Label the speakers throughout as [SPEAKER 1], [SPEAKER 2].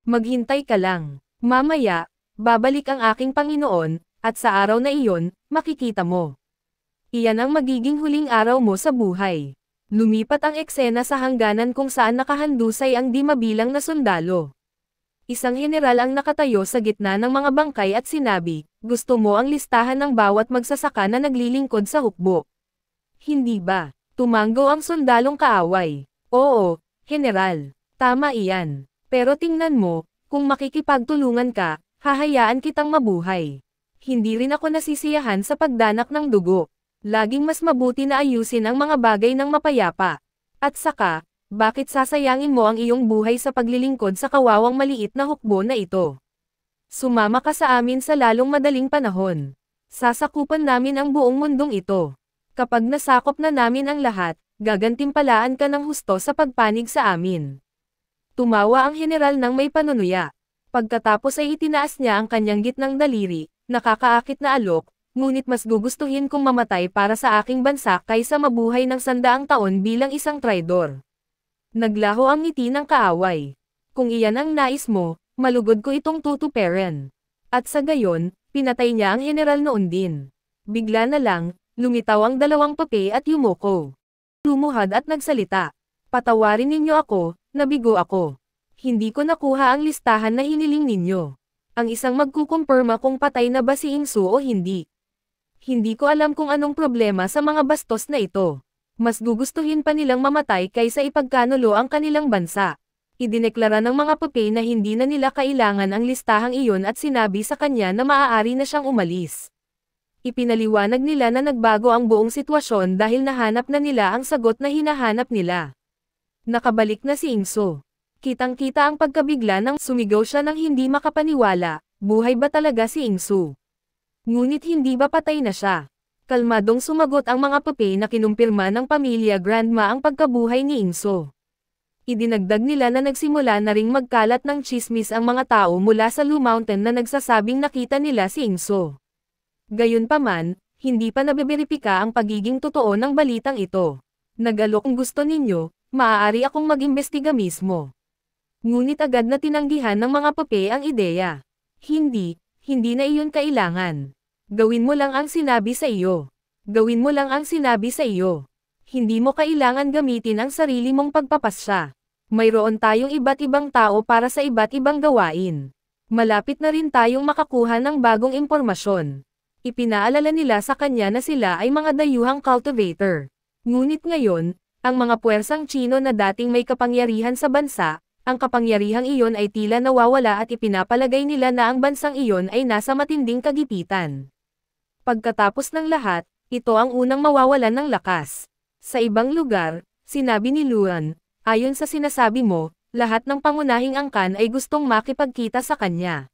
[SPEAKER 1] Maghintay ka lang. Mamaya, babalik ang aking Panginoon, at sa araw na iyon, makikita mo. Iyan ang magiging huling araw mo sa buhay. Lumipat ang eksena sa hangganan kung saan nakahandusay ang di mabilang na sundalo. Isang general ang nakatayo sa gitna ng mga bangkay at sinabi, gusto mo ang listahan ng bawat magsasaka na naglilingkod sa hukbo? Hindi ba? Tumango ang sundalong kaaway. Oo, general. Tama iyan. Pero tingnan mo, kung makikipagtulungan ka, hahayaan kitang mabuhay. Hindi rin ako nasisiyahan sa pagdanak ng dugo. Laging mas mabuti na ayusin ang mga bagay ng mapayapa. At saka, bakit sasayangin mo ang iyong buhay sa paglilingkod sa kawawang maliit na hukbo na ito? Sumama ka sa amin sa lalong madaling panahon. Sasakupan namin ang buong mundong ito. Kapag nasakop na namin ang lahat, gagantimpalaan ka ng husto sa pagpanig sa amin. Tumawa ang general ng may panunuya. Pagkatapos ay itinaas niya ang kanyang gitnang daliri, nakakaakit na alok, ngunit mas gugustuhin kong mamatay para sa aking bansa kaysa mabuhay ng 100 taon bilang isang traidor. Naglaho ang ngiti ng kaaway. Kung iyan ang nais mo, malugod ko itong tutuperan. At sa gayon, pinatay niya ang general noon din. Bigla na lang, lumitaw ang dalawang pape at yumuko. Lumuhad at nagsalita. Patawarin ninyo ako, nabigo ako. Hindi ko nakuha ang listahan na hiniling ninyo. Ang isang magkukumpirma kung patay na ba si Ingsu o hindi. Hindi ko alam kung anong problema sa mga bastos na ito. Mas gugustuhin pa nilang mamatay kaysa ipagkanulo ang kanilang bansa. Idineklara ng mga pape na hindi na nila kailangan ang listahang iyon at sinabi sa kanya na maaari na siyang umalis. Ipinaliwanag nila na nagbago ang buong sitwasyon dahil nahanap na nila ang sagot na hinahanap nila. Nakabalik na si Ingsu. Kitang-kita ang pagkabigla nang sumigaw siya ng hindi makapaniwala, buhay ba talaga si Ingsu? Ngunit hindi ba patay na siya? Kalmadong sumagot ang mga pape na kinumpirma ng pamilya Grandma ang pagkabuhay ni Ingsu. Idinagdag nila na nagsimula na ring magkalat ng chismis ang mga tao mula sa Lu Mountain na nagsasabing nakita nila si Ingsu. Gayunpaman, hindi pa nabeberipika ang pagiging totoo ng balitang ito. Nagalok kung gusto ninyo, maaari akong mag-imbestiga mismo. Ngunit agad na tinanggihan ng mga pape ang ideya. Hindi na iyon kailangan. Gawin mo lang ang sinabi sa iyo. Gawin mo lang ang sinabi sa iyo. Hindi mo kailangan gamitin ang sarili mong pagpapasya. Mayroon tayong iba't ibang tao para sa iba't ibang gawain. Malapit na rin tayong makakuha ng bagong impormasyon. Ipinaalala nila sa kanya na sila ay mga dayuhang cultivator. Ngunit ngayon, ang mga puwersang Chino na dating may kapangyarihan sa bansa, ang kapangyarihang iyon ay tila nawawala at ipinapalagay nila na ang bansang iyon ay nasa matinding kagipitan. Pagkatapos ng lahat, ito ang unang mawawalan ng lakas. Sa ibang lugar, sinabi ni Luan, ayon sa sinasabi mo, lahat ng pangunahing angkan ay gustong makipagkita sa kanya.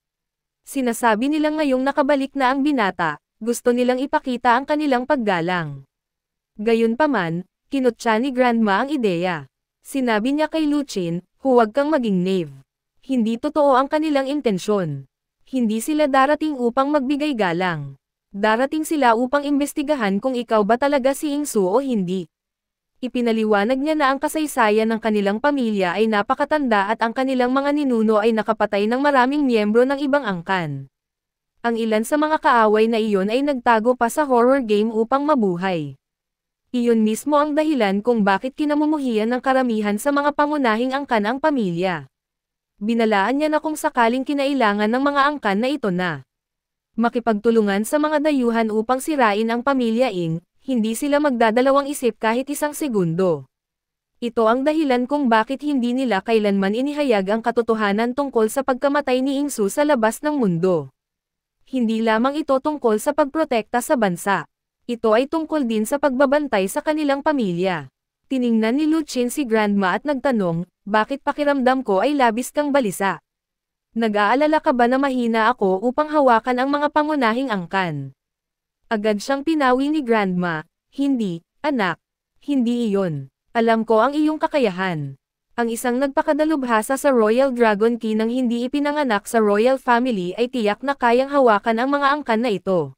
[SPEAKER 1] Sinasabi nilang ngayong nakabalik na ang binata, gusto nilang ipakita ang kanilang paggalang. Gayunpaman, kinutya ni Grandma ang ideya. Sinabi niya kay Luchin, huwag kang maging knave. Hindi totoo ang kanilang intensyon. Hindi sila darating upang magbigay galang. Darating sila upang imbestigahan kung ikaw ba talaga si Ingsu o hindi. Ipinaliwanag niya na ang kasaysayan ng kanilang pamilya ay napakatanda at ang kanilang mga ninuno ay nakapatay ng maraming miyembro ng ibang angkan. Ang ilan sa mga kaaway na iyon ay nagtago pa sa horror game upang mabuhay. Iyon mismo ang dahilan kung bakit kinamumuhian ng karamihan sa mga pangunahing angkan ang pamilya. Binalaan niya na kung sakaling kinailangan ng mga angkan na ito na makipagtulungan sa mga dayuhan upang sirain ang pamilya Ing, hindi sila magdadalawang isip kahit isang segundo. Ito ang dahilan kung bakit hindi nila kailanman inihayag ang katotohanan tungkol sa pagkamatay ni Ingsu sa labas ng mundo. Hindi lamang ito tungkol sa pagprotekta sa bansa. Ito ay tungkol din sa pagbabantay sa kanilang pamilya. Tiningnan ni Luchin si Grandma at nagtanong, bakit pakiramdam ko ay labis kang balisa? Nag-aalala ka ba na mahina ako upang hawakan ang mga pangunahing angkan? Agad siyang pinawi ni Grandma, hindi, anak. Hindi iyon. Alam ko ang iyong kakayahan. Ang isang nagpakadalubhasa sa Royal Dragon Key nang hindi ipinanganak sa Royal Family ay tiyak na kayang hawakan ang mga angkan na ito.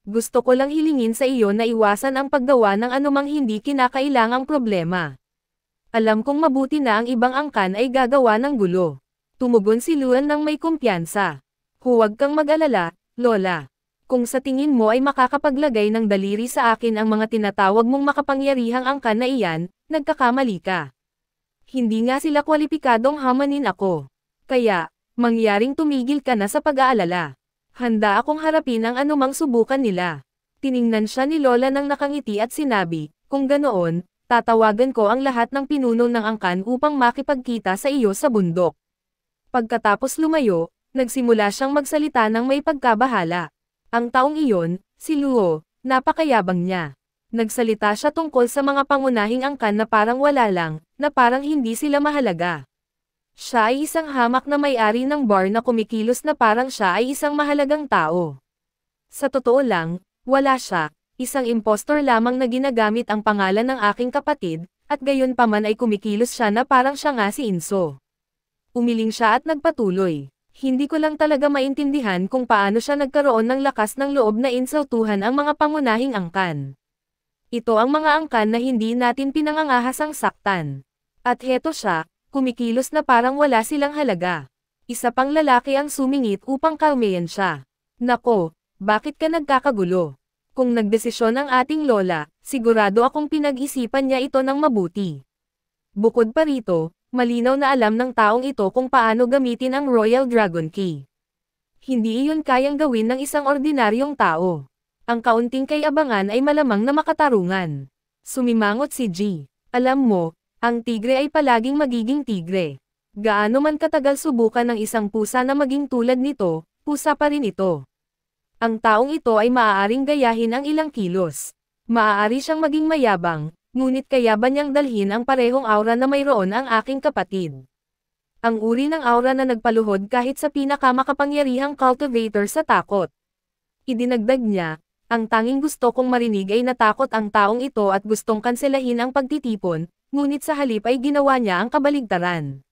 [SPEAKER 1] Gusto ko lang hilingin sa iyo na iwasan ang paggawa ng anumang hindi kinakailangang problema. Alam kong mabuti na ang ibang angkan ay gagawa ng gulo. Tumugon si Luan ng may kumpiyansa. Huwag kang mag-alala, Lola. Kung sa tingin mo ay makakapaglagay ng daliri sa akin ang mga tinatawag mong makapangyarihang angkan na iyan, nagkakamali ka. Hindi nga sila kwalipikadong hamanin ako. Kaya, mangyaring tumigil ka na sa pag-aalala. Handa akong harapin ang anumang subukan nila. Tiningnan siya ni Lola ng nakangiti at sinabi, kung ganoon, tatawagan ko ang lahat ng pinuno ng angkan upang makipagkita sa iyo sa bundok. Pagkatapos lumayo, nagsimula siyang magsalita ng may pagkabahala. Ang taong iyon, si Luo, napakayabang niya. Nagsalita siya tungkol sa mga pangunahing angkan na parang wala lang, na parang hindi sila mahalaga. Siya ay isang hamak na may-ari ng bar na kumikilos na parang siya ay isang mahalagang tao. Sa totoo lang, wala siya, isang impostor lamang na ginagamit ang pangalan ng aking kapatid, at gayon pa man ay kumikilos siya na parang siya nga si Inso. Umiling siya at nagpatuloy. Hindi ko lang talaga maintindihan kung paano siya nagkaroon ng lakas ng loob na insultuhan ang mga pangunahing angkan. Ito ang mga angkan na hindi natin pinangangahasang saktan. At heto siya, kumikilos na parang wala silang halaga. Isa pang lalaki ang sumingit upang kalmayan siya. Nako, bakit ka nagkakagulo? Kung nagdesisyon ang ating lola, sigurado akong pinag-isipan niya ito ng mabuti. Bukod pa rito, malinaw na alam ng taong ito kung paano gamitin ang Royal Dragon Key. Hindi iyon kayang gawin ng isang ordinaryong tao. Ang kaunting kayabangan ay malamang na makatarungan. Sumimangot si G. Alam mo, ang tigre ay palaging magiging tigre. Gaano man katagal subukan ng isang pusa na maging tulad nito, pusa pa rin ito. Ang taong ito ay maaaring gayahin ang ilang kilos. Maaari siyang maging mayabang, ngunit kaya ba niyang dalhin ang parehong aura na mayroon ang aking kapatid? Ang uri ng aura na nagpaluhod kahit sa pinakamakapangyarihang cultivator sa takot. Idinagdag niya, ang tanging gusto kong marinig ay natakot ang taong ito at gustong kanselahin ang pagtitipon, ngunit sa halip ay ginawa niya ang kabaligtaran.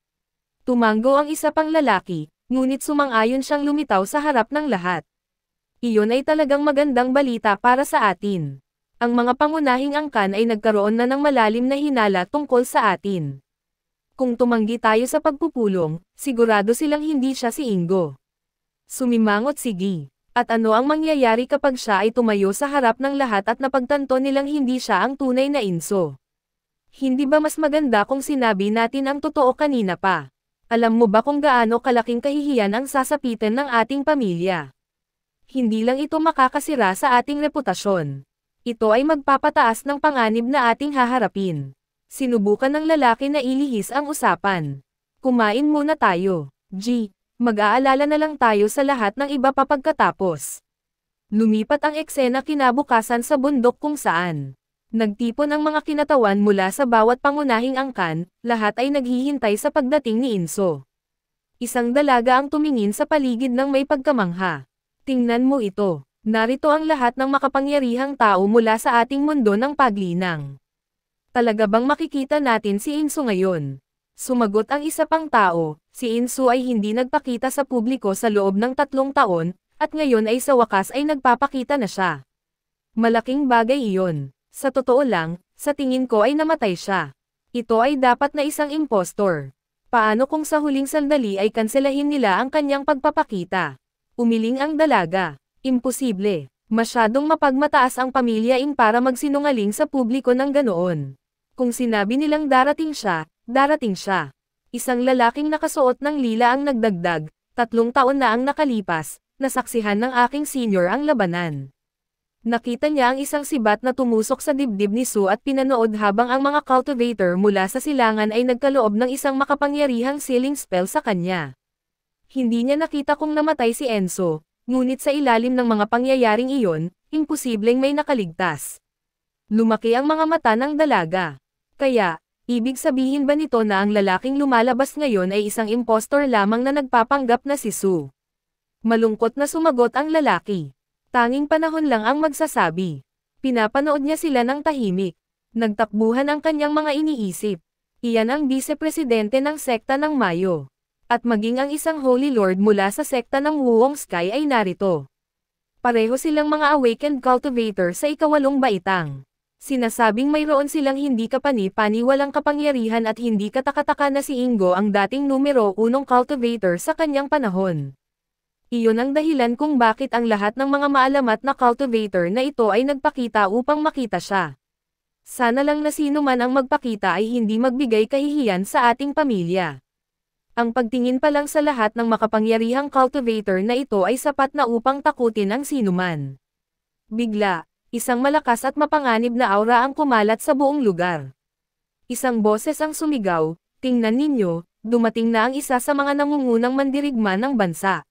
[SPEAKER 1] Tumanggo ang isa pang lalaki, ngunit sumang-ayon siyang lumitaw sa harap ng lahat. Iyon ay talagang magandang balita para sa atin. Ang mga pangunahing angkan ay nagkaroon na ng malalim na hinala tungkol sa atin. Kung tumanggi tayo sa pagpupulong, sigurado silang hindi siya si Ingo. Sumimangot si Gi. At ano ang mangyayari kapag siya ay tumayo sa harap ng lahat at napagtanto nilang hindi siya ang tunay na Inso? Hindi ba mas maganda kung sinabi natin ang totoo kanina pa? Alam mo ba kung gaano kalaking kahihiyan ang sasapitan ng ating pamilya? Hindi lang ito makakasira sa ating reputasyon. Ito ay magpapataas ng panganib na ating haharapin. Sinubukan ng lalaki na ilihis ang usapan. Kumain muna tayo, G. Mag-aalala na lang tayo sa lahat ng iba pa pagkatapos. Lumipat ang eksena kinabukasan sa bundok kung saan nagtipon ang mga kinatawan mula sa bawat pangunahing angkan, lahat ay naghihintay sa pagdating ni Inso. Isang dalaga ang tumingin sa paligid ng may pagkamangha. Tingnan mo ito, narito ang lahat ng makapangyarihang tao mula sa ating mundo ng paglinang. Talaga bang makikita natin si Inso ngayon? Sumagot ang isa pang tao, si Inso ay hindi nagpakita sa publiko sa loob ng 3 taon, at ngayon ay sa wakas ay nagpapakita na siya. Malaking bagay iyon. Sa totoo lang, sa tingin ko ay namatay siya. Ito ay dapat na isang impostor. Paano kung sa huling sandali ay kanselahin nila ang kanyang pagpapakita? Umiling ang dalaga. Imposible. Masyadong mapagmataas ang pamilya Ing para magsinungaling sa publiko ng ganoon. Kung sinabi nilang darating siya, darating siya. Isang lalaking nakasuot ng lila ang nagdagdag, 3 taon na ang nakalipas, nasaksihan ng aking senior ang labanan. Nakita niya ang isang sibat na tumusok sa dibdib ni Su at pinanood habang ang mga cultivator mula sa silangan ay nagkaloob ng isang makapangyarihang sealing spell sa kanya. Hindi niya nakita kung namatay si Enso, ngunit sa ilalim ng mga pangyayaring iyon, imposibleng may nakaligtas. Lumaki ang mga mata ng dalaga. Kaya, ibig sabihin ba nito na ang lalaking lumalabas ngayon ay isang impostor lamang na nagpapanggap na si Su? Malungkot na sumagot ang lalaki. Tanging panahon lang ang magsasabi. Pinapanood niya sila ng tahimik. Nagtakbuhan ang kanyang mga iniisip. Iyan ang vice-presidente ng sekta ng Mayo. At maging ang isang Holy Lord mula sa sekta ng Wuong Sky ay narito. Pareho silang mga awakened cultivator sa 8 baitang. Sinasabing mayroon silang hindi kapani-paniwalang kapangyarihan at hindi katakataka na si Ingo ang dating numero 1 cultivator sa kanyang panahon. Iyon ang dahilan kung bakit ang lahat ng mga maalamat na cultivator na ito ay nagpakita upang makita siya. Sana lang na sino man ang magpakita ay hindi magbigay kahihiyan sa ating pamilya. Ang pagtingin pa lang sa lahat ng makapangyarihang cultivator na ito ay sapat na upang takutin ang sinuman. Bigla, isang malakas at mapanganib na aura ang kumalat sa buong lugar. Isang boses ang sumigaw, "Tingnan ninyo, dumating na ang isa sa mga nangungunang mandirigma ng bansa.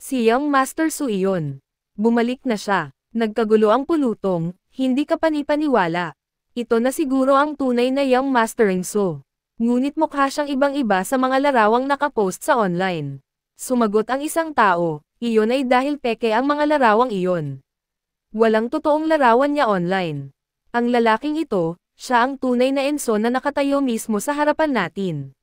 [SPEAKER 1] Si Young Master Su iyon. Bumalik na siya." Nagkagulo ang pulutong, hindi ka panipaniwala. Ito na siguro ang tunay na Young Master Su. Ngunit mukha siyang ibang-iba sa mga larawang nakapost sa online. Sumagot ang isang tao, iyon ay dahil peke ang mga larawang iyon. Walang totoong larawan niya online. Ang lalaking ito, siya ang tunay na Enso na nakatayo mismo sa harapan natin.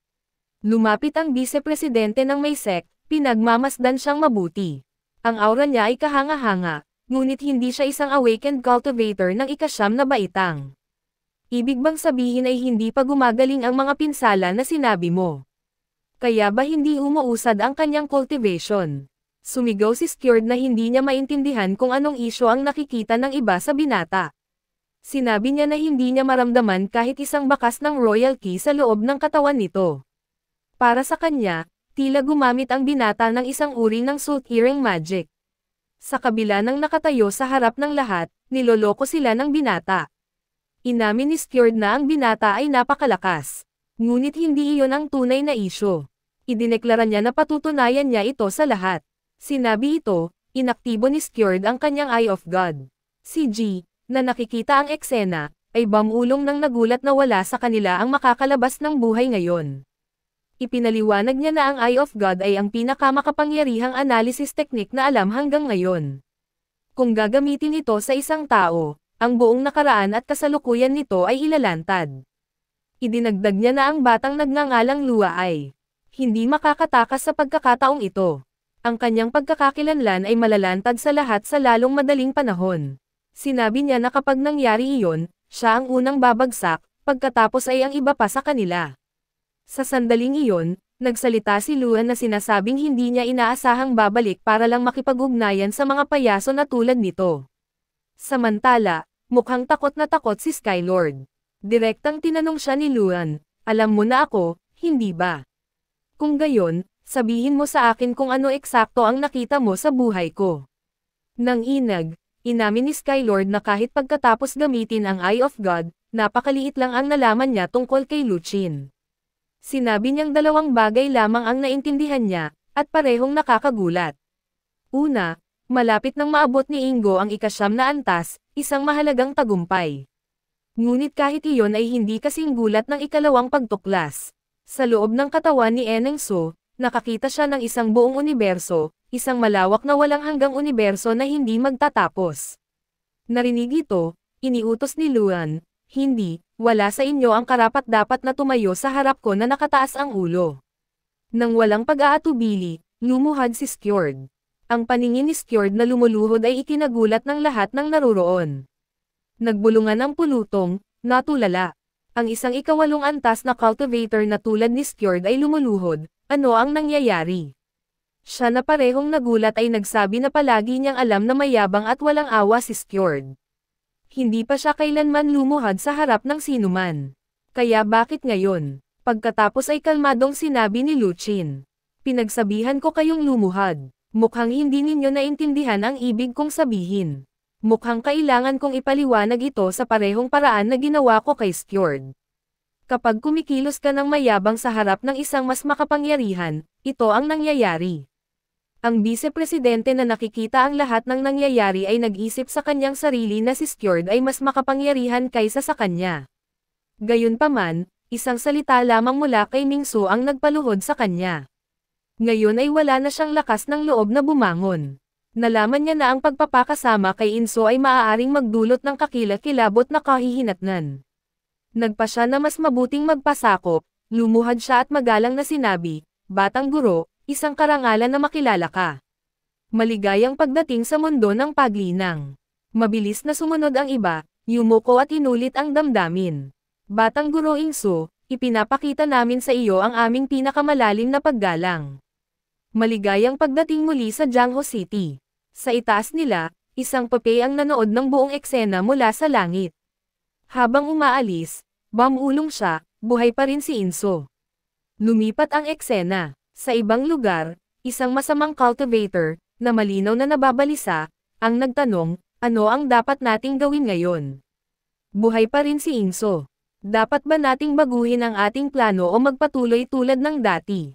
[SPEAKER 1] Lumapit ang vice-presidente ng may sect, pinagmamasdan siyang mabuti. Ang aura niya ay kahanga-hanga, ngunit hindi siya isang awakened cultivator ng ika-9 na baitang. Ibig bang sabihin ay hindi pa gumagaling ang mga pinsala na sinabi mo? Kaya ba hindi umuusad ang kanyang cultivation? Sumigaw si Skjord na hindi niya maintindihan kung anong isyo ang nakikita ng iba sa binata. Sinabi niya na hindi niya maramdaman kahit isang bakas ng royal key sa loob ng katawan nito. Para sa kanya, tila gumamit ang binata ng isang uri ng soul-earring magic. Sa kabila ng nakatayo sa harap ng lahat, niloloko sila ng binata. Inamin ni Skjord na ang binata ay napakalakas. Ngunit hindi iyon ang tunay na isyo. Idineklara niya na patutunayan niya ito sa lahat. Sinabi ito, inaktibo ni Skjord ang kanyang Eye of God. Si G, na nakikita ang eksena, ay bamulong nang nagulat na wala sa kanila ang makakalabas ng buhay ngayon. Ipinaliwanag niya na ang Eye of God ay ang pinakamakapangyarihang analysis technique na alam hanggang ngayon. Kung gagamitin ito sa isang tao, ang buong nakaraan at kasalukuyan nito ay ilalantad. Idinagdag niya na ang batang nagngangalang Lua ay hindi makakatakas sa pagkakataong ito. Ang kanyang pagkakakilanlan ay malalantad sa lahat sa lalong madaling panahon. Sinabi niya na kapag nangyari iyon, siya ang unang babagsak, pagkatapos ay ang iba pa sa kanila. Sa sandaling iyon, nagsalita si Luan na sinasabing hindi niya inaasahang babalik para lang makipag-ugnayan sa mga payaso na tulad nito. Samantala, mukhang takot na takot si Skylord. Direktang tinanong siya ni Luan, "Alam mo na ako, hindi ba? Kung gayon, sabihin mo sa akin kung ano eksakto ang nakita mo sa buhay ko." Nang inamin ni Skylord na kahit pagkatapos gamitin ang Eye of God, napakaliit lang ang nalaman niya tungkol kay Luchin. Sinabi niyang dalawang bagay lamang ang naintindihan niya, at parehong nakakagulat. Una, malapit nang maabot ni Ingo ang ika-9 na antas, isang mahalagang tagumpay. Ngunit kahit iyon ay hindi kasing gulat ng ikalawang pagtuklas. Sa loob ng katawan ni Enengso, nakakita siya ng isang buong universo, isang malawak na walang hanggang universo na hindi magtatapos. Narinig ito, iniutos ni Luan, "Hindi, wala sa inyo ang karapat-dapat na tumayo sa harap ko na nakataas ang ulo." Nang walang pag-aatubili, lumuhad si Skjord. Ang paningin ni Skjord na lumuluhod ay ikinagulat ng lahat ng naruroon. Nagbulungan ang pulutong, natulala. Ang isang ika-8 antas na cultivator na tulad ni Skjord ay lumuluhod. Ano ang nangyayari? Siya na parehong nagulat ay nagsabi na palagi niyang alam na mayabang at walang awa si Skjord. Hindi pa siya kailanman lumuhad sa harap ng sinuman. Kaya bakit ngayon? Pagkatapos ay kalmadong sinabi ni Luchin, "Pinagsabihan ko kayong lumuhad. Mukhang hindi ninyo naintindihan ang ibig kong sabihin. Mukhang kailangan kong ipaliwanag ito sa parehong paraan na ginawa ko kay Skjord. Kapag kumikilos ka ng mayabang sa harap ng isang mas makapangyarihan, ito ang nangyayari." Ang vice-presidente na nakikita ang lahat ng nangyayari ay nag-isip sa kanyang sarili na si Skjord ay mas makapangyarihan kaysa sa kanya. Gayunpaman, isang salita lamang mula kay Mingsu ang nagpaluhod sa kanya. Ngayon ay wala na siyang lakas ng loob na bumangon. Nalaman niya na ang pagpapakasama kay Inso ay maaaring magdulot ng kakilakilabot na kahihinatnan. Nagpa siya na mas mabuting magpasakop, lumuhad siya at magalang na sinabi, "Batang guro, isang karangalan na makilala ka. Maligayang pagdating sa mundo ng paglinang." Mabilis na sumunod ang iba, Yumuko at inulit ang damdamin. Batang Guro Ingso, ipinapakita namin sa iyo ang aming pinakamalalim na paggalang. Maligayang pagdating muli sa Jiangho City. Sa itaas nila, isang pape ang nanood ng buong eksena mula sa langit. Habang umaalis, bumulong siya, buhay pa rin si Inso. Lumipat ang eksena. Sa ibang lugar, isang masamang cultivator, na malinaw na nababalisa, ang nagtanong, ano ang dapat nating gawin ngayon? Buhay pa rin si Inso. Dapat ba nating baguhin ang ating plano o magpatuloy tulad ng dati?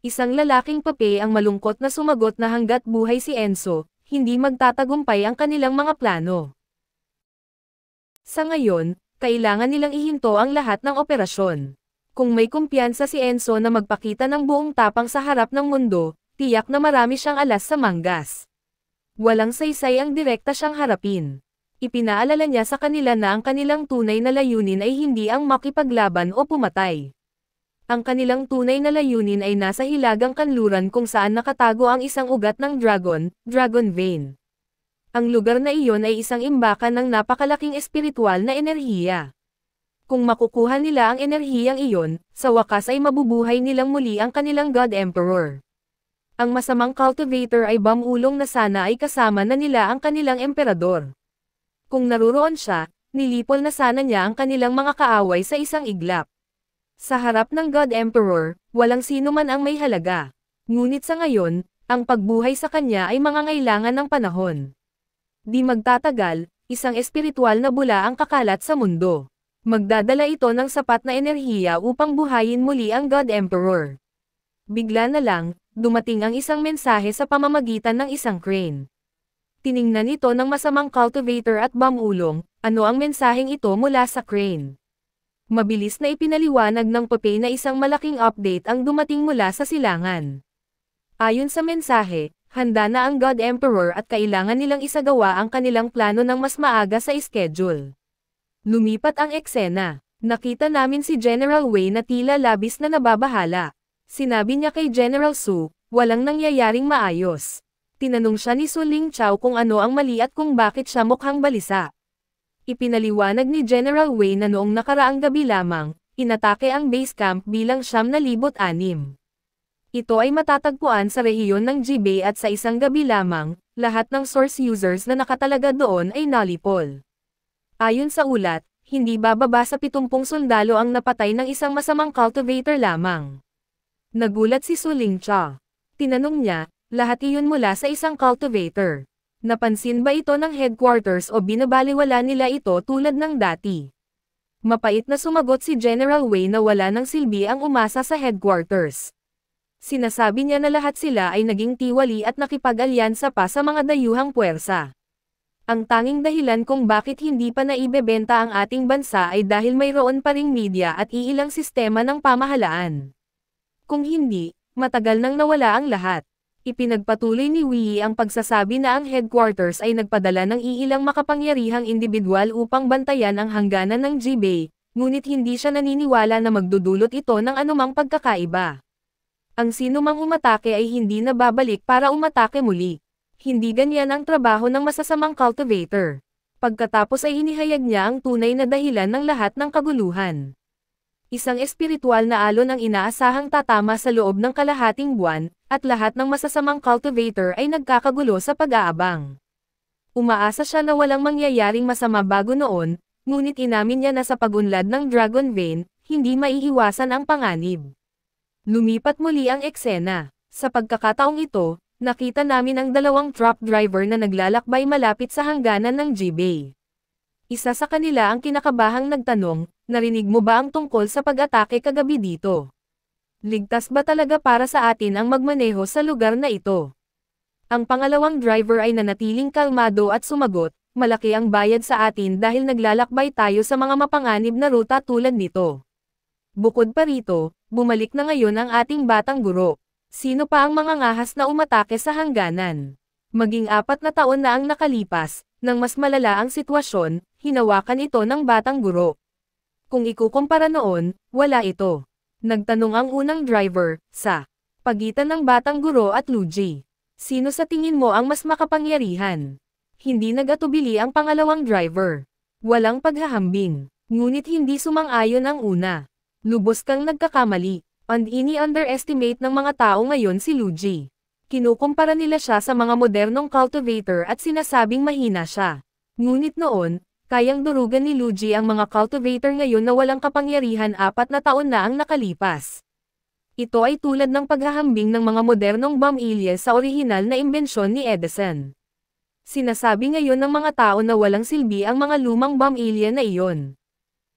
[SPEAKER 1] Isang lalaking pape ang malungkot na sumagot na hanggat buhay si Enzo, hindi magtatagumpay ang kanilang mga plano. Sa ngayon, kailangan nilang ihinto ang lahat ng operasyon. Kung may kumpiyansa si Enzo na magpakita ng buong tapang sa harap ng mundo, tiyak na marami siyang alas sa manggas. Walang saysay ang direkta siyang harapin. Ipinaalala niya sa kanila na ang kanilang tunay na layunin ay hindi ang makipaglaban o pumatay. Ang kanilang tunay na layunin ay nasa hilagang kanluran kung saan nakatago ang isang ugat ng dragon, Dragon Vein. Ang lugar na iyon ay isang imbakan ng napakalaking espiritual na enerhiya. Kung makukuha nila ang enerhiyang iyon, sa wakas ay mabubuhay nilang muli ang kanilang God Emperor. Ang masamang cultivator ay bumulong na sana ay kasama na nila ang kanilang emperador. Kung naruroon siya, nilipol na sana niya ang kanilang mga kaaway sa isang iglap. Sa harap ng God Emperor, walang sino man ang may halaga. Ngunit sa ngayon, ang pagbuhay sa kanya ay mangangailangan ng panahon. Di magtatagal, isang espiritual na bula ang kakalat sa mundo. Magdadala ito ng sapat na enerhiya upang buhayin muli ang God Emperor. Bigla na lang, dumating ang isang mensahe sa pamamagitan ng isang crane. Tiningnan ito ng masamang cultivator at bumulong, ano ang mensaheng ito mula sa crane. Mabilis na ipinaliwanag ng pape na isang malaking update ang dumating mula sa silangan. Ayon sa mensahe, handa na ang God Emperor at kailangan nilang isagawa ang kanilang plano ng mas maaga sa schedule. Lumipat ang eksena. Nakita namin si General Wei na tila labis na nababahala. Sinabi niya kay General Su, walang nangyayaring maayos. Tinanong siya ni Su Lingqiao kung ano ang mali at kung bakit siya mukhang balisa. Ipinaliwanag ni General Wei na noong nakaraang gabi lamang, inatake ang base camp bilang 9,006. Ito ay matatagpuan sa rehiyon ng Jibei at sa isang gabi lamang, lahat ng source users na nakatalaga doon ay nalipol. Ayon sa ulat, hindi bababa sa 70 sundalo ang napatay ng isang masamang cultivator lamang. Nagulat si Su Lingqiao. Tinanong niya, lahat iyon mula sa isang cultivator. Napansin ba ito ng headquarters o binabaliwala nila ito tulad ng dati? Mapait na sumagot si General Wei na wala ng silbi ang umasa sa headquarters. Sinasabi niya na lahat sila ay naging tiwali at nakipag-alyansa pa sa mga dayuhang puwersa. Ang tanging dahilan kung bakit hindi pa naibebenta ang ating bansa ay dahil mayroon pa ring media at iilang sistema ng pamahalaan. Kung hindi, matagal nang nawala ang lahat. Ipinagpatuloy ni Wei ang pagsasabi na ang headquarters ay nagpadala ng iilang makapangyarihang individual upang bantayan ang hangganan ng Jibei, ngunit hindi siya naniniwala na magdudulot ito ng anumang pagkakaiba. Ang sinumang umatake ay hindi na babalik para umatake muli. Hindi ganyan ang trabaho ng masasamang cultivator. Pagkatapos ay inihayag niya ang tunay na dahilan ng lahat ng kaguluhan. Isang espiritual na alon ang inaasahang tatama sa loob ng kalahating buwan, at lahat ng masasamang cultivator ay nagkakagulo sa pag-aabang. Umaasa siya na walang mangyayaring masama bago noon, ngunit inamin niya na sa pagunlad ng Dragon Vein, hindi maiiwasan ang panganib. Lumipat muli ang eksena. Sa pagkakataong ito, nakita namin ang dalawang truck driver na naglalakbay malapit sa hangganan ng Jibei. Isa sa kanila ang kinakabahang nagtanong, narinig mo ba ang tungkol sa pag-atake kagabi dito? Ligtas ba talaga para sa atin ang magmaneho sa lugar na ito? Ang pangalawang driver ay nanatiling kalmado at sumagot, malaki ang bayad sa atin dahil naglalakbay tayo sa mga mapanganib na ruta tulad nito. Bukod pa rito, bumalik na ngayon ang ating batang guro. Sino pa ang mga ngahas na umatake sa hangganan? Maging 4 na taon na ang nakalipas, nang mas malala ang sitwasyon, hinawakan ito ng batang guro. Kung ikukumpara noon, wala ito. Nagtanong ang unang driver, sa pagitan ng batang guro at Luigi. Sino sa tingin mo ang mas makapangyarihan? Hindi nagatubili ang pangalawang driver. Walang paghahambing. Ngunit hindi sumang-ayon ang una. Lubos kang nagkakamali. And ini-underestimate ng mga tao ngayon si Luigi. Kinukumpara nila siya sa mga modernong cultivator at sinasabing mahina siya. Ngunit noon, kayang durugan ni Luigi ang mga cultivator ngayon na walang kapangyarihan 4 na taon na ang nakalipas. Ito ay tulad ng paghahambing ng mga modernong bombilya sa orihinal na imbensyon ni Edison. Sinasabi ngayon ng mga tao na walang silbi ang mga lumang bombilya na iyon.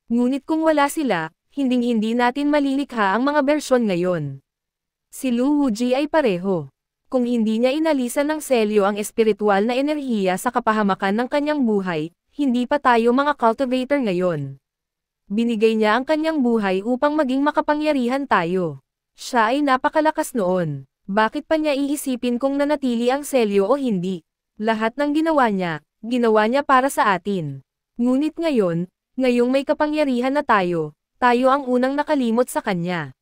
[SPEAKER 1] Ngunit kung wala sila, hinding-hindi natin malilikha ang mga bersyon ngayon. Si Luigi ay pareho. Kung hindi niya inalisan ng selyo ang espiritual na enerhiya sa kapahamakan ng kanyang buhay, hindi pa tayo mga cultivator ngayon. Binigay niya ang kanyang buhay upang maging makapangyarihan tayo. Siya ay napakalakas noon. Bakit pa niya iisipin kung nanatili ang selyo o hindi? Lahat ng ginawa niya para sa atin. Ngunit ngayong may kapangyarihan na tayo ang unang nakalimot sa kanya.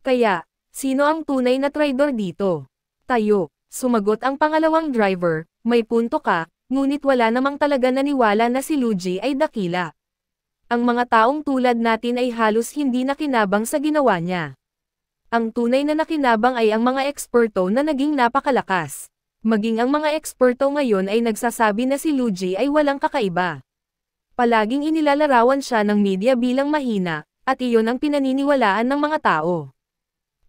[SPEAKER 1] Kaya, sino ang tunay na traidor dito? Tayo, sumagot ang pangalawang driver, may punto ka, ngunit wala namang talaga naniwala na si Luigi ay dakila. Ang mga taong tulad natin ay halos hindi nakinabang sa ginawa niya. Ang tunay na nakinabang ay ang mga eksperto na naging napakalakas. Maging ang mga eksperto ngayon ay nagsasabi na si Luigi ay walang kakaiba. Palaging inilalarawan siya ng media bilang mahina, at iyon ang pinaniniwalaan ng mga tao.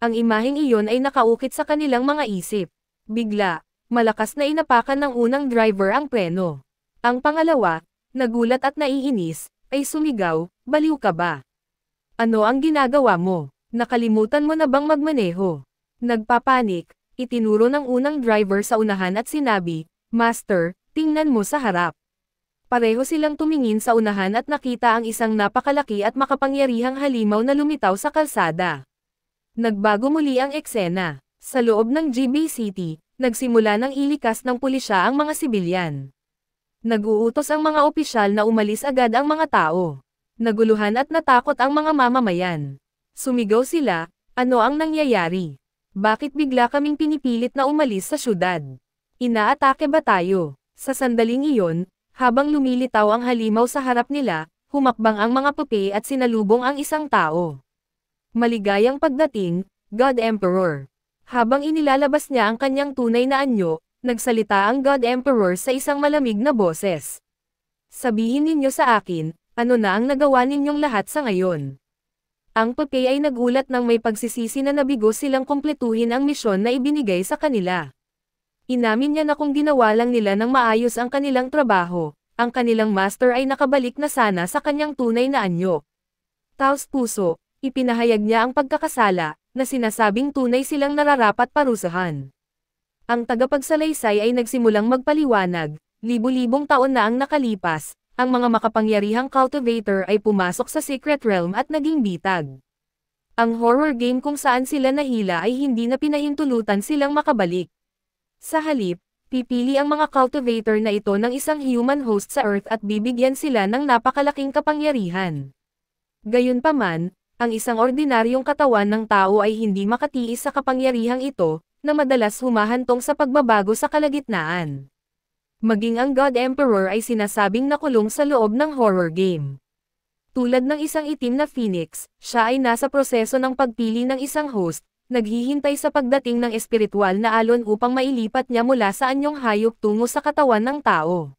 [SPEAKER 1] Ang imaheng iyon ay nakaukit sa kanilang mga isip. Bigla, malakas na inapakan ng unang driver ang preno. Ang pangalawa, nagulat at naiinis, ay sumigaw, baliw ka ba? Ano ang ginagawa mo? Nakalimutan mo na bang magmaneho? Nagpapanik, itinuro ng unang driver sa unahan at sinabi, Master, tingnan mo sa harap. Pareho silang tumingin sa unahan at nakita ang isang napakalaki at makapangyarihang halimaw na lumitaw sa kalsada. Nagbago muli ang eksena. Sa loob ng GB City, nagsimula ng ilikas ng pulisya ang mga sibilyan. Nag-uutos ang mga opisyal na umalis agad ang mga tao. Naguluhan at natakot ang mga mamamayan. Sumigaw sila, ano ang nangyayari? Bakit bigla kaming pinipilit na umalis sa syudad? Inaatake ba tayo? Sa sandaling iyon, habang lumilitaw ang halimaw sa harap nila, humakbang ang mga pupi at sinalubong ang isang tao. Maligayang pagdating, God Emperor. Habang inilalabas niya ang kanyang tunay na anyo, nagsalita ang God Emperor sa isang malamig na boses. Sabihin ninyo sa akin, ano na ang nagawa ninyong lahat sa ngayon? Ang pupi ay nagulat nang may pagsisisi na nabigo silang kumpletuhin ang misyon na ibinigay sa kanila. Inamin niya na kung ginawa lang nila ng maayos ang kanilang trabaho, ang kanilang master ay nakabalik na sana sa kanyang tunay na anyo. Taos puso, ipinahayag niya ang pagkakasala, na sinasabing tunay silang nararapat parusahan. Ang tagapagsalaysay ay nagsimulang magpaliwanag, libu-libong taon na ang nakalipas, ang mga makapangyarihang cultivator ay pumasok sa Secret Realm at naging bitag. Ang horror game kung saan sila nahila ay hindi na pinahintulutan silang makabalik. Sa halip, pipili ang mga cultivator na ito ng isang human host sa Earth at bibigyan sila ng napakalaking kapangyarihan. Gayunpaman, ang isang ordinaryong katawan ng tao ay hindi makatiis sa kapangyarihang ito, na madalas humahantong sa pagbabago sa kalagitnaan. Maging ang God Emperor ay sinasabing nakulong sa loob ng horror game. Tulad ng isang itim na phoenix, siya ay nasa proseso ng pagpili ng isang host, naghihintay sa pagdating ng espiritual na alon upang mailipat niya mula sa anyong hayop tungo sa katawan ng tao.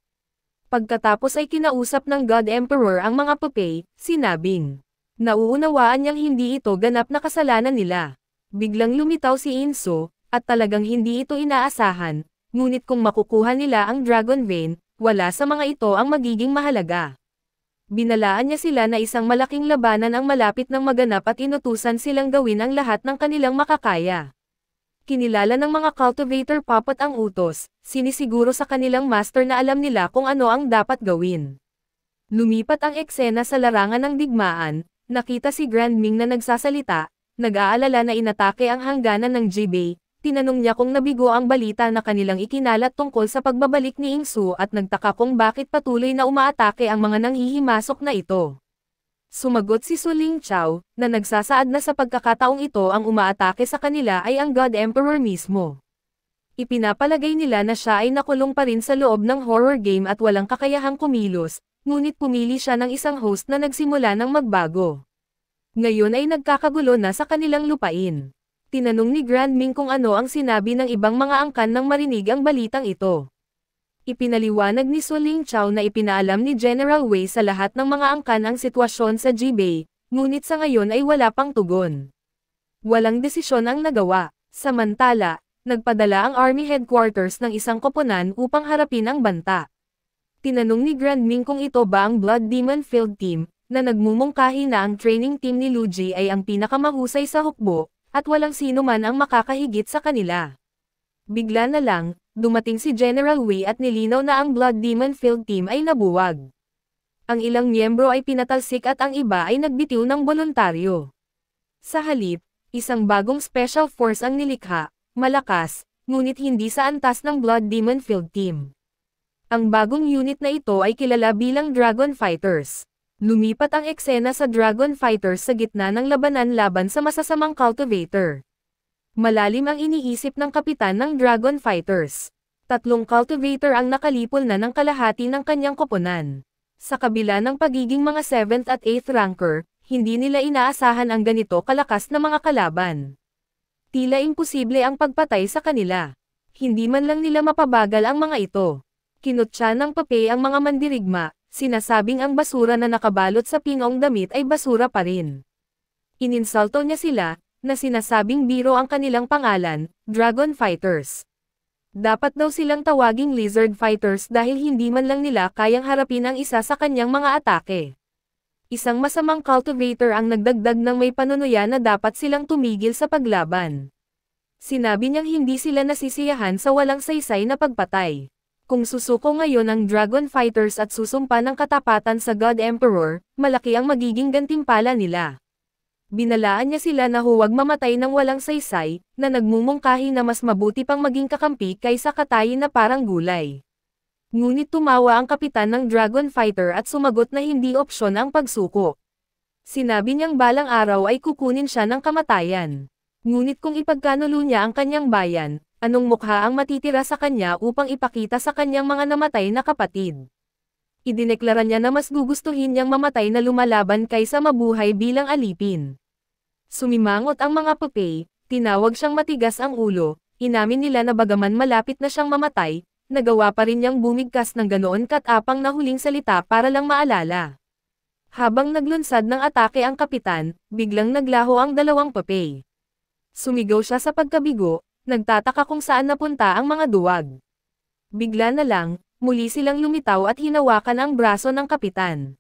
[SPEAKER 1] Pagkatapos ay kinausap ng God Emperor ang mga pupi, sinabing, nauunawaan niyang hindi ito ganap na kasalanan nila. Biglang lumitaw si Inso, at talagang hindi ito inaasahan, ngunit kung makukuha nila ang Dragon Vein, wala sa mga ito ang magiging mahalaga. Binalaan niya sila na isang malaking labanan ang malapit ng maganap at inutusan silang gawin ang lahat ng kanilang makakaya. Kinilala ng mga cultivator puppet ang utos, sinisiguro sa kanilang master na alam nila kung ano ang dapat gawin. Lumipat ang eksena sa larangan ng digmaan, nakita si Grand Ming na nagsasalita, nag-aalala na inatake ang hangganan ng Jibei. Tinanong niya kung nabigo ang balita na kanilang ikinalat tungkol sa pagbabalik ni Ingsu at nagtaka kung bakit patuloy na umaatake ang mga nanghihimasok na ito. Sumagot si Su Lingqiao, na nagsasaad na sa pagkakataong ito ang umaatake sa kanila ay ang God Emperor mismo. Ipinapalagay nila na siya ay nakulong pa rin sa loob ng horror game at walang kakayahang kumilos, ngunit pumili siya ng isang host na nagsimula ng magbago. Ngayon ay nagkakagulo na sa kanilang lupain. Tinanong ni Grand Ming kung ano ang sinabi ng ibang mga angkan nang marinig ang balitang ito. Ipinaliwanag ni Su Lingqiao na ipinaalam ni General Wei sa lahat ng mga angkan ang sitwasyon sa Jibei, ngunit sa ngayon ay wala pang tugon. Walang desisyon ang nagawa. Samantala, nagpadala ang Army Headquarters ng isang koponan upang harapin ang banta. Tinanong ni Grand Ming kung ito ba ang Blood Demon Field Team, na nagmumungkahi na ang training team ni Lu Ji ay ang pinakamahusay sa hukbo, at walang sino man ang makakahigit sa kanila. Bigla na lang, dumating si General Wei at nilinaw na ang Blood Demon Field Team ay nabuwag. Ang ilang miyembro ay pinatalsik at ang iba ay nagbitiw ng voluntaryo. Sa halip, isang bagong special force ang nilikha, malakas, ngunit hindi sa antas ng Blood Demon Field Team. Ang bagong unit na ito ay kilala bilang Dragon Fighters. Lumipat ang eksena sa Dragon Fighters sa gitna ng labanan laban sa masasamang cultivator. Malalim ang iniisip ng kapitan ng Dragon Fighters. 3 cultivator ang nakalipol na ng kalahati ng kanyang koponan. Sa kabila ng pagiging mga 7th at 8th ranker, hindi nila inaasahan ang ganito kalakas na mga kalaban. Tila imposible ang pagpatay sa kanila. Hindi man lang nila mapabagal ang mga ito. Kinutya ng Pape ang mga mandirigma, sinasabing ang basura na nakabalot sa pingong damit ay basura pa rin. Ininsulto niya sila, na sinasabing biro ang kanilang pangalan, Dragon Fighters. Dapat daw silang tawaging Lizard Fighters dahil hindi man lang nila kayang harapin ang isa sa kanyang mga atake. Isang masamang cultivator ang nagdagdag ng may panunuya na dapat silang tumigil sa paglaban. Sinabi niyang hindi sila nasisiyahan sa walang saysay na pagpatay. Kung susuko ngayon ang Dragon Fighters at susumpa ng katapatan sa God Emperor, malaki ang magiging gantimpala nila. Binalaan niya sila na huwag mamatay ng walang saysay, na nagmumungkahi na mas mabuti pang maging kakampi kaysa katayin na parang gulay. Ngunit tumawa ang kapitan ng Dragon Fighter at sumagot na hindi opsyon ang pagsuko. Sinabi niyang balang araw ay kukunin siya ng kamatayan. Ngunit kung ipagkanulo niya ang kanyang bayan, anong mukha ang matitira sa kanya upang ipakita sa kanyang mga namatay na kapatid? Idineklara niya na mas gugustuhin niyang mamatay na lumalaban kaysa mabuhay bilang alipin. Sumimangot ang mga Pape, tinawag siyang matigas ang ulo, inamin nila na bagaman malapit na siyang mamatay, nagawa pa rin niyang bumigkas ng ganoon katapang na huling salita para lang maalala. Habang naglunsad ng atake ang kapitan, biglang naglaho ang 2 Pape. Sumigaw siya sa pagkabigo, nagtataka kung saan napunta ang mga duwag. Bigla na lang, muli silang lumitaw at hinawakan ang braso ng kapitan.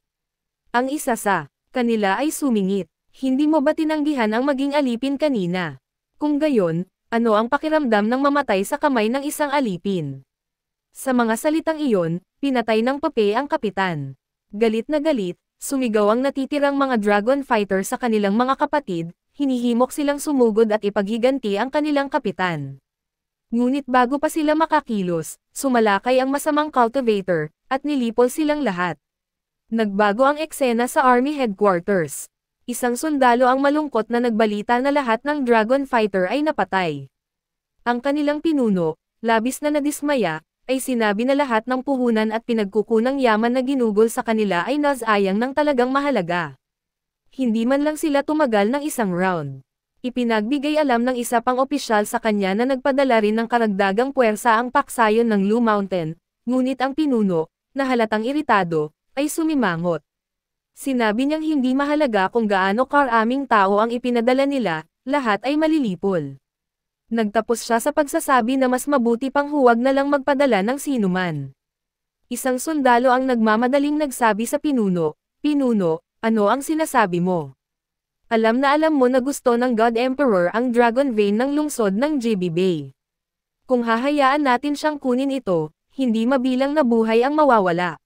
[SPEAKER 1] Ang isa sa kanila ay sumingit. Hindi mo ba tinanggihan ang maging alipin kanina? Kung gayon, ano ang pakiramdam ng mamatay sa kamay ng isang alipin? Sa mga salitang iyon, pinatay ng Pape ang kapitan. Galit na galit, sumigaw ang natitirang mga Dragon Fighter sa kanilang mga kapatid, hinihimok silang sumugod at ipaghiganti ang kanilang kapitan. Ngunit bago pa sila makakilos, sumalakay ang masamang cultivator, at nilipol silang lahat. Nagbago ang eksena sa Army Headquarters. Isang sundalo ang malungkot na nagbalita na lahat ng Dragon Fighter ay napatay. Ang kanilang pinuno, labis na nadismaya, ay sinabi na lahat ng puhunan at pinagkukunang yaman na ginugol sa kanila ay nasayang ng talagang mahalaga. Hindi man lang sila tumagal ng isang round. Ipinagbigay alam ng isa pang opisyal sa kanya na nagpadala rin ng karagdagang puwersa ang paksayon ng Lu Mountain, ngunit ang pinuno, na halatang iritado, ay sumimangot. Sinabi niyang hindi mahalaga kung gaano karaming tao ang ipinadala nila, lahat ay malilipol. Nagtapos siya sa pagsasabi na mas mabuti pang huwag na lang magpadala ng sinuman. Isang sundalo ang nagmamadaling nagsabi sa pinuno, "Pinuno, ano ang sinasabi mo? Alam na alam mo na gusto ng God Emperor ang Dragon Vein ng lungsod ng JB Bay. Kung hahayaan natin siyang kunin ito, hindi mabilang na buhay ang mawawala.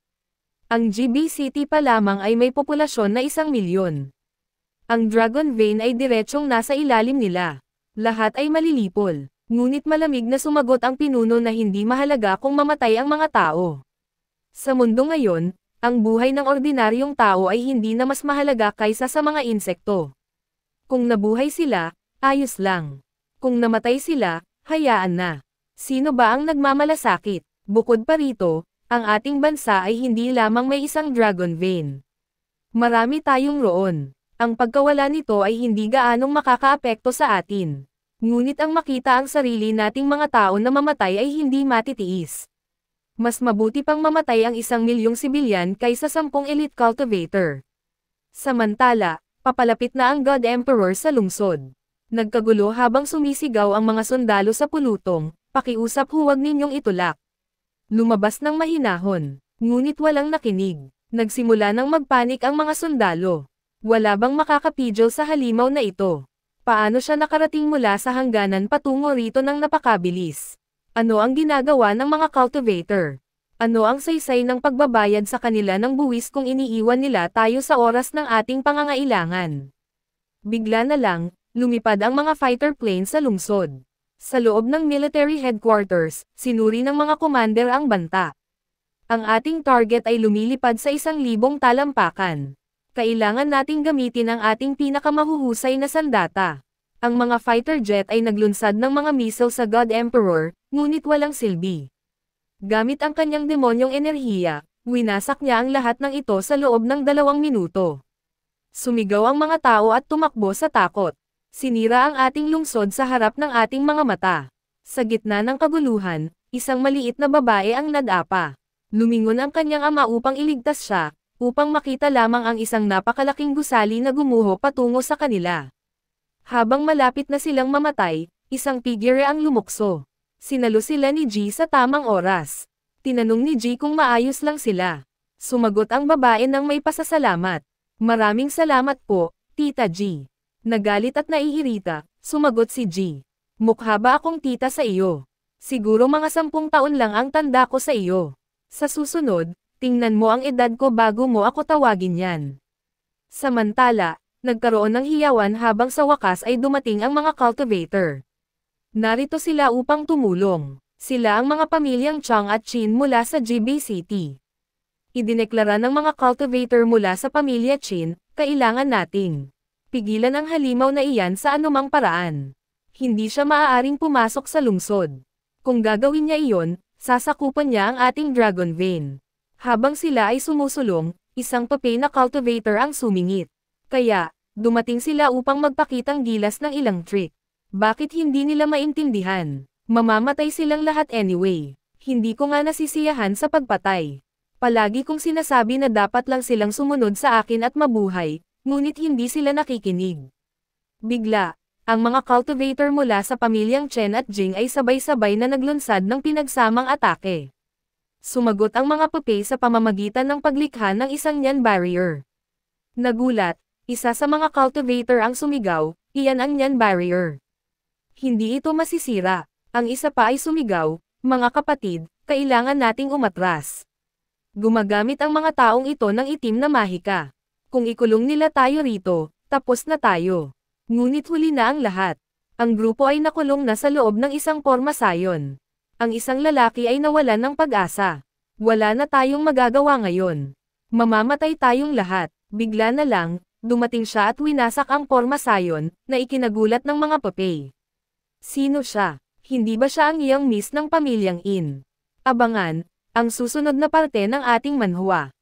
[SPEAKER 1] Ang GB City pa lamang ay may populasyon na 1,000,000. Ang Dragon Vein ay diretsyong nasa ilalim nila. Lahat ay malilipol." Ngunit malamig na sumagot ang pinuno na hindi mahalaga kung mamatay ang mga tao. Sa mundo ngayon, ang buhay ng ordinaryong tao ay hindi na mas mahalaga kaysa sa mga insekto. Kung nabuhay sila, ayos lang. Kung namatay sila, hayaan na. Sino ba ang nagmamalasakit? Bukod pa rito, Ang ating bansa ay hindi lamang may isang dragon vein. Marami tayong roon. Ang pagkawala nito ay hindi gaanong makakaapekto sa atin. Ngunit ang makita ang sarili nating mga tao na mamatay ay hindi matitiis. Mas mabuti pang mamatay ang 1 milyong sibilyan kaysa 10 elite cultivator. Samantala, papalapit na ang God Emperor sa lungsod. Nagkagulo habang sumisigaw ang mga sundalo sa pulutong, pakiusap huwag ninyong itulak. Lumabas ng mahinahon, ngunit walang nakinig. Nagsimula ng magpanik ang mga sundalo. Wala bang makakapidyo sa halimaw na ito? Paano siya nakarating mula sa hangganan patungo rito ng napakabilis? Ano ang ginagawa ng mga cultivator? Ano ang saysay ng pagbabayad sa kanila ng buwis kung iniiwan nila tayo sa oras ng ating pangangailangan? Bigla na lang, lumipad ang mga fighter plane sa lungsod. Sa loob ng military headquarters, sinuri ng mga commander ang banta. Ang ating target ay lumilipad sa 1,000 talampakan. Kailangan nating gamitin ang ating pinakamahuhusay na sandata. Ang mga fighter jet ay naglunsad ng mga missile sa God Emperor, ngunit walang silbi. Gamit ang kanyang demonyong enerhiya, winasak niya ang lahat ng ito sa loob ng 2 minuto. Sumigaw ang mga tao at tumakbo sa takot. Sinira ang ating lungsod sa harap ng ating mga mata. Sa gitna ng kaguluhan, isang maliit na babae ang nadapa. Lumingon ang kanyang ama upang iligtas siya, upang makita lamang ang isang napakalaking gusali na gumuho patungo sa kanila. Habang malapit na silang mamatay, isang figure ang lumukso. Sinalo sila ni G sa tamang oras. Tinanong ni G kung maayos lang sila. Sumagot ang babae ng may pasasalamat. Maraming salamat po, Tita G. Nagalit at naiirita, sumagot si G. Mukha ba akong tita sa iyo? Siguro mga 10 taon lang ang tanda ko sa iyo. Sa susunod, tingnan mo ang edad ko bago mo ako tawagin yan. Samantala, nagkaroon ng hiyawan habang sa wakas ay dumating ang mga cultivator. Narito sila upang tumulong. Sila ang mga pamilyang Chang at Chin mula sa GB City. Idineklara ng mga cultivator mula sa pamilya Chin, kailangan nating pigilan ang halimaw na iyan sa anumang paraan. Hindi siya maaaring pumasok sa lungsod. Kung gagawin niya iyon, sasakupan niya ang ating dragon vein. Habang sila ay sumusulong, isang papay na cultivator ang sumingit. Kaya, dumating sila upang magpakitang gilas ng ilang trick. Bakit hindi nila maintindihan? Mamamatay silang lahat anyway. Hindi ko nga nasisiyahan sa pagpatay. Palagi kong sinasabi na dapat lang silang sumunod sa akin at mabuhay, ngunit hindi sila nakikinig. Bigla, ang mga cultivator mula sa pamilyang Chen at Jing ay sabay-sabay na naglunsad ng pinagsamang atake. Sumagot ang mga papay sa pamamagitan ng paglikha ng isang Nyan barrier. Nagulat, isa sa mga cultivator ang sumigaw, iyan ang Nyan barrier. Hindi ito masisira. Ang isa pa ay sumigaw, mga kapatid, kailangan nating umatras. Gumagamit ang mga taong ito ng itim na mahika. Kung ikulong nila tayo rito, tapos na tayo. Ngunit huli na ang lahat. Ang grupo ay nakulong na sa loob ng isang pormasayon. Ang isang lalaki ay nawalan ng pag-asa. Wala na tayong magagawa ngayon. Mamamatay tayong lahat. Bigla na lang, dumating siya at winasak ang pormasayon, na ikinagulat ng mga papay. Sino siya? Hindi ba siya ang iyang miss ng pamilyang In? Abangan, ang susunod na parte ng ating manhwa.